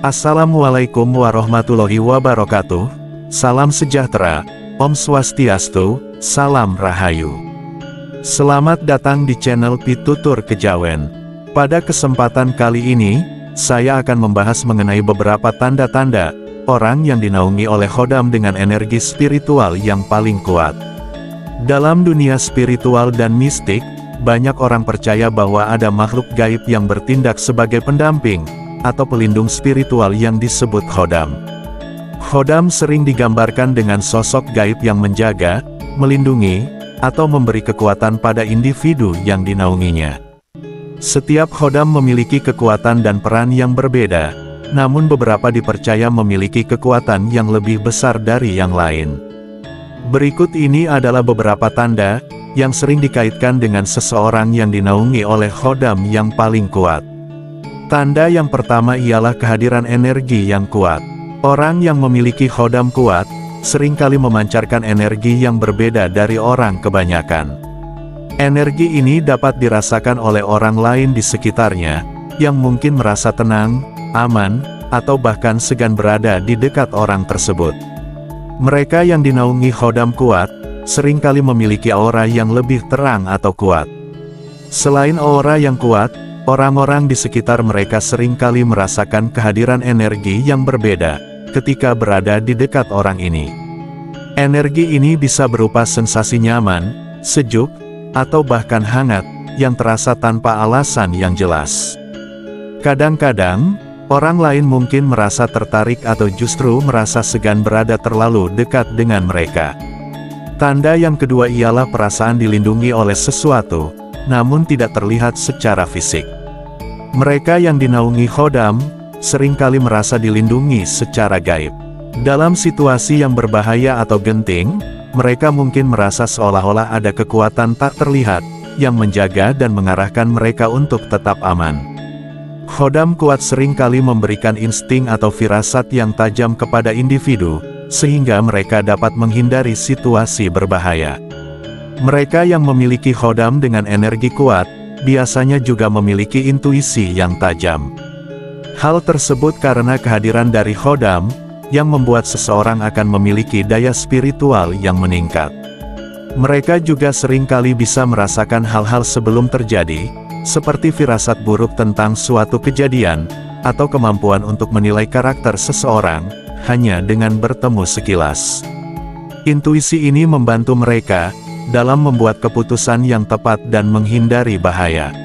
Assalamualaikum warahmatullahi wabarakatuh. Salam sejahtera, Om Swastiastu, Salam Rahayu. Selamat datang di channel Pitutur Kejawen. Pada kesempatan kali ini, saya akan membahas mengenai beberapa tanda-tanda orang yang dinaungi oleh khodam dengan energi spiritual yang paling kuat. Dalam dunia spiritual dan mistik, banyak orang percaya bahwa ada makhluk gaib yang bertindak sebagai pendamping atau pelindung spiritual yang disebut khodam. Khodam sering digambarkan dengan sosok gaib yang menjaga, melindungi, atau memberi kekuatan pada individu yang dinaunginya. Setiap khodam memiliki kekuatan dan peran yang berbeda, namun beberapa dipercaya memiliki kekuatan yang lebih besar dari yang lain. Berikut ini adalah beberapa tanda yang sering dikaitkan dengan seseorang yang dinaungi oleh khodam yang paling kuat. Tanda yang pertama ialah kehadiran energi yang kuat. Orang yang memiliki khodam kuat, seringkali memancarkan energi yang berbeda dari orang kebanyakan. Energi ini dapat dirasakan oleh orang lain di sekitarnya, yang mungkin merasa tenang, aman, atau bahkan segan berada di dekat orang tersebut. Mereka yang dinaungi khodam kuat, seringkali memiliki aura yang lebih terang atau kuat. Selain aura yang kuat, orang-orang di sekitar mereka seringkali merasakan kehadiran energi yang berbeda ketika berada di dekat orang ini. Energi ini bisa berupa sensasi nyaman, sejuk, atau bahkan hangat, yang terasa tanpa alasan yang jelas. Kadang-kadang, orang lain mungkin merasa tertarik atau justru merasa segan berada terlalu dekat dengan mereka. Tanda yang kedua ialah perasaan dilindungi oleh sesuatu, namun tidak terlihat secara fisik. Mereka yang dinaungi khodam, seringkali merasa dilindungi secara gaib. Dalam situasi yang berbahaya atau genting, mereka mungkin merasa seolah-olah ada kekuatan tak terlihat, yang menjaga dan mengarahkan mereka untuk tetap aman. Khodam kuat seringkali memberikan insting atau firasat yang tajam kepada individu, sehingga mereka dapat menghindari situasi berbahaya. Mereka yang memiliki khodam dengan energi kuat, biasanya juga memiliki intuisi yang tajam. Hal tersebut karena kehadiran dari khodam, yang membuat seseorang akan memiliki daya spiritual yang meningkat. Mereka juga seringkali bisa merasakan hal-hal sebelum terjadi, seperti firasat buruk tentang suatu kejadian, atau kemampuan untuk menilai karakter seseorang, hanya dengan bertemu sekilas. Intuisi ini membantu mereka dalam membuat keputusan yang tepat dan menghindari bahaya.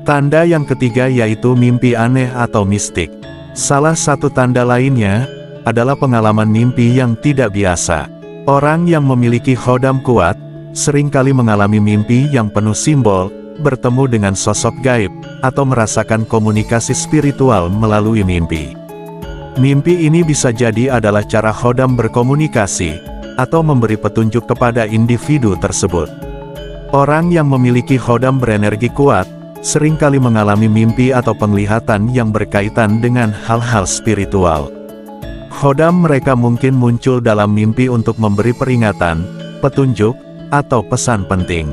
Tanda yang ketiga yaitu mimpi aneh atau mistik. Salah satu tanda lainnya adalah pengalaman mimpi yang tidak biasa. Orang yang memiliki khodam kuat, seringkali mengalami mimpi yang penuh simbol, bertemu dengan sosok gaib, atau merasakan komunikasi spiritual melalui mimpi. Mimpi ini bisa jadi adalah cara khodam berkomunikasi, atau memberi petunjuk kepada individu tersebut. Orang yang memiliki khodam berenergi kuat, seringkali mengalami mimpi atau penglihatan yang berkaitan dengan hal-hal spiritual. Khodam mereka mungkin muncul dalam mimpi untuk memberi peringatan, petunjuk, atau pesan penting.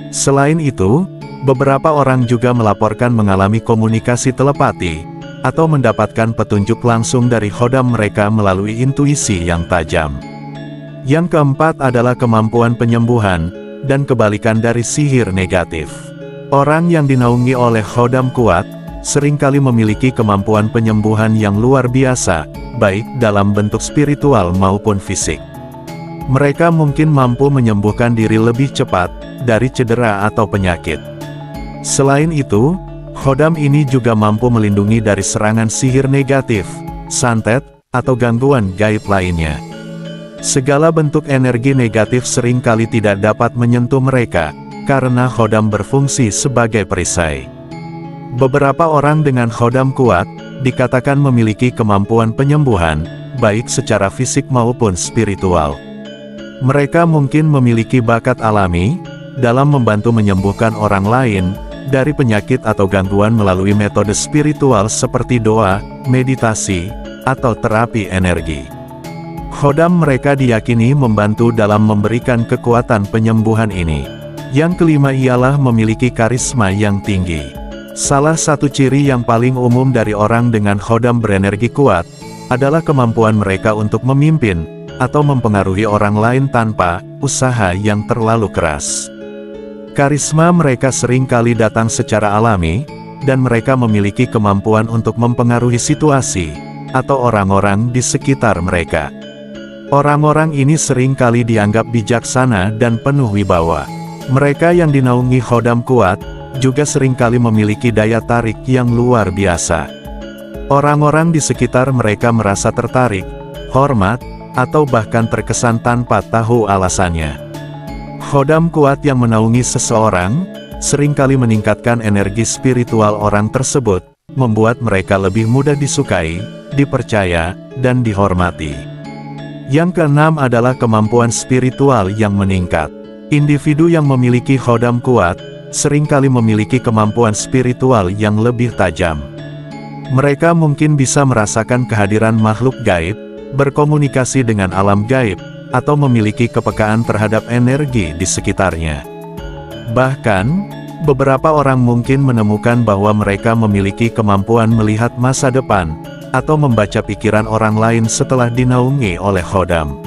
Selain itu, beberapa orang juga melaporkan mengalami komunikasi telepati, atau mendapatkan petunjuk langsung dari khodam mereka melalui intuisi yang tajam. Yang keempat adalah kemampuan penyembuhan, dan kebalikan dari sihir negatif. Orang yang dinaungi oleh khodam kuat, seringkali memiliki kemampuan penyembuhan yang luar biasa, baik dalam bentuk spiritual maupun fisik. Mereka mungkin mampu menyembuhkan diri lebih cepat, dari cedera atau penyakit. Selain itu, khodam ini juga mampu melindungi dari serangan sihir negatif, santet, atau gangguan gaib lainnya. Segala bentuk energi negatif seringkali tidak dapat menyentuh mereka, karena khodam berfungsi sebagai perisai. Beberapa orang dengan khodam kuat, dikatakan memiliki kemampuan penyembuhan, baik secara fisik maupun spiritual. Mereka mungkin memiliki bakat alami, dalam membantu menyembuhkan orang lain, dari penyakit atau gangguan melalui metode spiritual seperti doa, meditasi, atau terapi energi. Khodam mereka diyakini membantu dalam memberikan kekuatan penyembuhan ini. Yang kelima ialah memiliki karisma yang tinggi. Salah satu ciri yang paling umum dari orang dengan khodam berenergi kuat, adalah kemampuan mereka untuk memimpin, atau mempengaruhi orang lain tanpa usaha yang terlalu keras. Karisma mereka sering kali datang secara alami, dan mereka memiliki kemampuan untuk mempengaruhi situasi, atau orang-orang di sekitar mereka. Orang-orang ini sering kali dianggap bijaksana dan penuh wibawa. Mereka yang dinaungi khodam kuat, juga sering kali memiliki daya tarik yang luar biasa. Orang-orang di sekitar mereka merasa tertarik, hormat, atau bahkan terkesan tanpa tahu alasannya. Khodam kuat yang menaungi seseorang, seringkali meningkatkan energi spiritual orang tersebut, membuat mereka lebih mudah disukai, dipercaya, dan dihormati. Yang keenam adalah kemampuan spiritual yang meningkat. Individu yang memiliki khodam kuat, seringkali memiliki kemampuan spiritual yang lebih tajam. Mereka mungkin bisa merasakan kehadiran makhluk gaib, berkomunikasi dengan alam gaib, atau memiliki kepekaan terhadap energi di sekitarnya. Bahkan, beberapa orang mungkin menemukan bahwa mereka memiliki kemampuan melihat masa depan, atau membaca pikiran orang lain setelah dinaungi oleh khodam.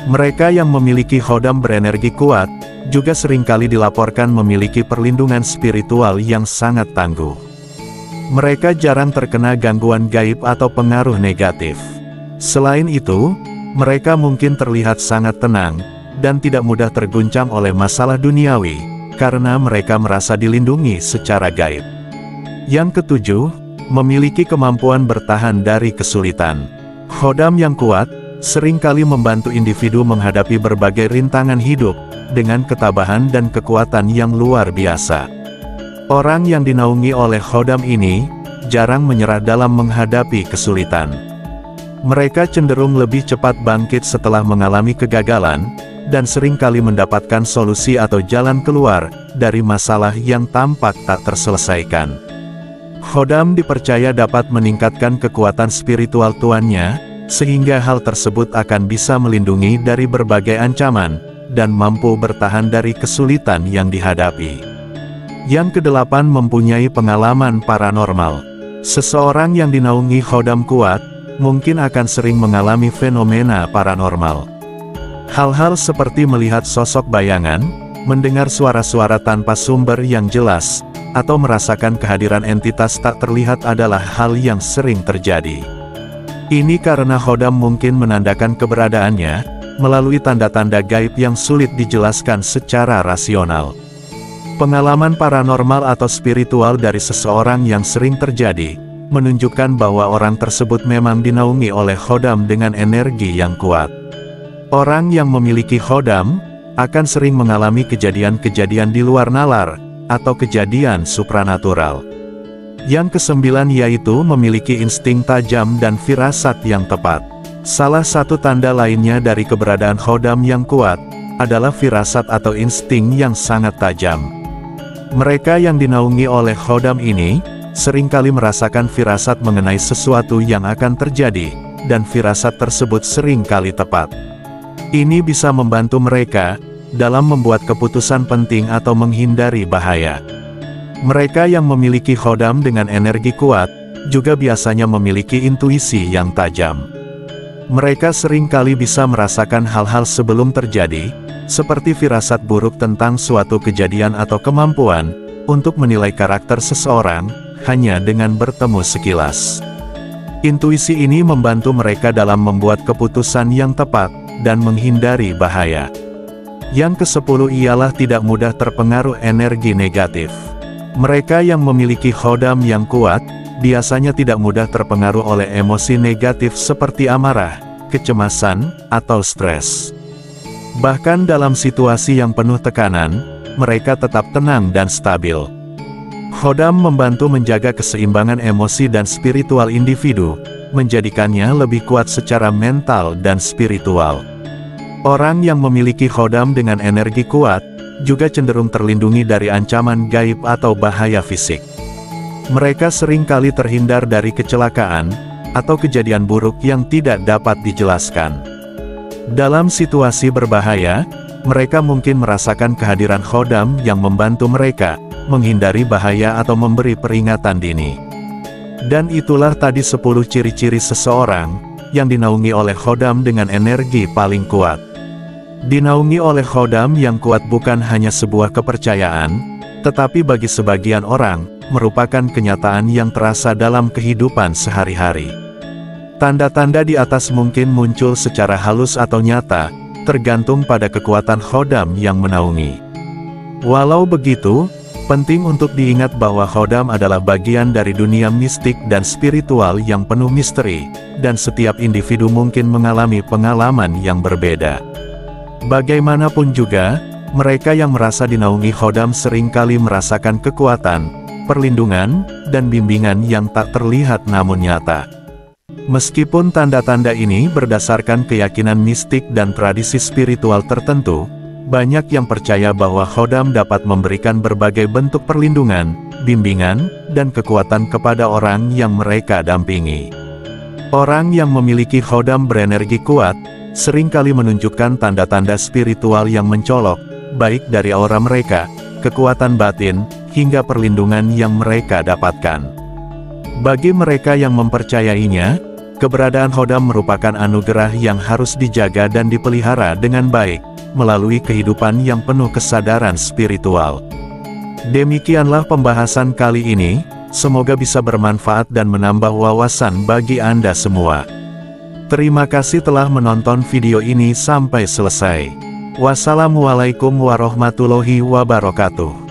Mereka yang memiliki khodam berenergi kuat, juga seringkali dilaporkan memiliki perlindungan spiritual yang sangat tangguh. Mereka jarang terkena gangguan gaib atau pengaruh negatif. Selain itu, mereka mungkin terlihat sangat tenang, dan tidak mudah terguncang oleh masalah duniawi, karena mereka merasa dilindungi secara gaib. Yang ketujuh, memiliki kemampuan bertahan dari kesulitan. Khodam yang kuat, seringkali membantu individu menghadapi berbagai rintangan hidup, dengan ketabahan dan kekuatan yang luar biasa. Orang yang dinaungi oleh khodam ini, jarang menyerah dalam menghadapi kesulitan. Mereka cenderung lebih cepat bangkit setelah mengalami kegagalan, dan seringkali mendapatkan solusi atau jalan keluar dari masalah yang tampak tak terselesaikan. Khodam dipercaya dapat meningkatkan kekuatan spiritual tuannya, sehingga hal tersebut akan bisa melindungi dari berbagai ancaman, dan mampu bertahan dari kesulitan yang dihadapi. Yang kedelapan, mempunyai pengalaman paranormal. Seseorang yang dinaungi khodam kuat, mungkin akan sering mengalami fenomena paranormal. Hal-hal seperti melihat sosok bayangan, mendengar suara-suara tanpa sumber yang jelas, atau merasakan kehadiran entitas tak terlihat adalah hal yang sering terjadi. Ini karena khodam mungkin menandakan keberadaannya, melalui tanda-tanda gaib yang sulit dijelaskan secara rasional. Pengalaman paranormal atau spiritual dari seseorang yang sering terjadi, menunjukkan bahwa orang tersebut memang dinaungi oleh khodam dengan energi yang kuat. Orang yang memiliki khodam, akan sering mengalami kejadian-kejadian di luar nalar, atau kejadian supranatural. Yang kesembilan yaitu memiliki insting tajam dan firasat yang tepat. Salah satu tanda lainnya dari keberadaan khodam yang kuat, adalah firasat atau insting yang sangat tajam. Mereka yang dinaungi oleh khodam ini, seringkali merasakan firasat mengenai sesuatu yang akan terjadi, dan firasat tersebut seringkali tepat. Ini bisa membantu mereka, dalam membuat keputusan penting atau menghindari bahaya. Mereka yang memiliki khodam dengan energi kuat, juga biasanya memiliki intuisi yang tajam. Mereka seringkali bisa merasakan hal-hal sebelum terjadi, seperti firasat buruk tentang suatu kejadian atau kemampuan, untuk menilai karakter seseorang, hanya dengan bertemu sekilas. Intuisi ini membantu mereka dalam membuat keputusan yang tepat, dan menghindari bahaya. Yang ke-10 ialah tidak mudah terpengaruh energi negatif. Mereka yang memiliki khodam yang kuat, biasanya tidak mudah terpengaruh oleh emosi negatif seperti amarah, kecemasan, atau stres. Bahkan dalam situasi yang penuh tekanan, mereka tetap tenang dan stabil. Khodam membantu menjaga keseimbangan emosi dan spiritual individu, menjadikannya lebih kuat secara mental dan spiritual. Orang yang memiliki khodam dengan energi kuat, juga cenderung terlindungi dari ancaman gaib atau bahaya fisik. Mereka seringkali terhindar dari kecelakaan, atau kejadian buruk yang tidak dapat dijelaskan. Dalam situasi berbahaya, mereka mungkin merasakan kehadiran khodam yang membantu mereka, menghindari bahaya atau memberi peringatan dini. Dan itulah tadi 10 ciri-ciri seseorang yang dinaungi oleh khodam dengan energi paling kuat. Dinaungi oleh khodam yang kuat bukan hanya sebuah kepercayaan, tetapi bagi sebagian orang, merupakan kenyataan yang terasa dalam kehidupan sehari-hari. Tanda-tanda di atas mungkin muncul secara halus atau nyata, tergantung pada kekuatan khodam yang menaungi. Walau begitu, penting untuk diingat bahwa khodam adalah bagian dari dunia mistik dan spiritual yang penuh misteri, dan setiap individu mungkin mengalami pengalaman yang berbeda. Bagaimanapun juga, mereka yang merasa dinaungi khodam seringkali merasakan kekuatan, perlindungan, dan bimbingan yang tak terlihat namun nyata. Meskipun tanda-tanda ini berdasarkan keyakinan mistik dan tradisi spiritual tertentu, banyak yang percaya bahwa khodam dapat memberikan berbagai bentuk perlindungan, bimbingan, dan kekuatan kepada orang yang mereka dampingi. Orang yang memiliki khodam berenergi kuat, seringkali menunjukkan tanda-tanda spiritual yang mencolok, baik dari aura mereka, kekuatan batin, hingga perlindungan yang mereka dapatkan. Bagi mereka yang mempercayainya, keberadaan khodam merupakan anugerah yang harus dijaga dan dipelihara dengan baik, melalui kehidupan yang penuh kesadaran spiritual. Demikianlah pembahasan kali ini, semoga bisa bermanfaat dan menambah wawasan bagi Anda semua. Terima kasih telah menonton video ini sampai selesai. Wassalamualaikum warahmatullahi wabarakatuh.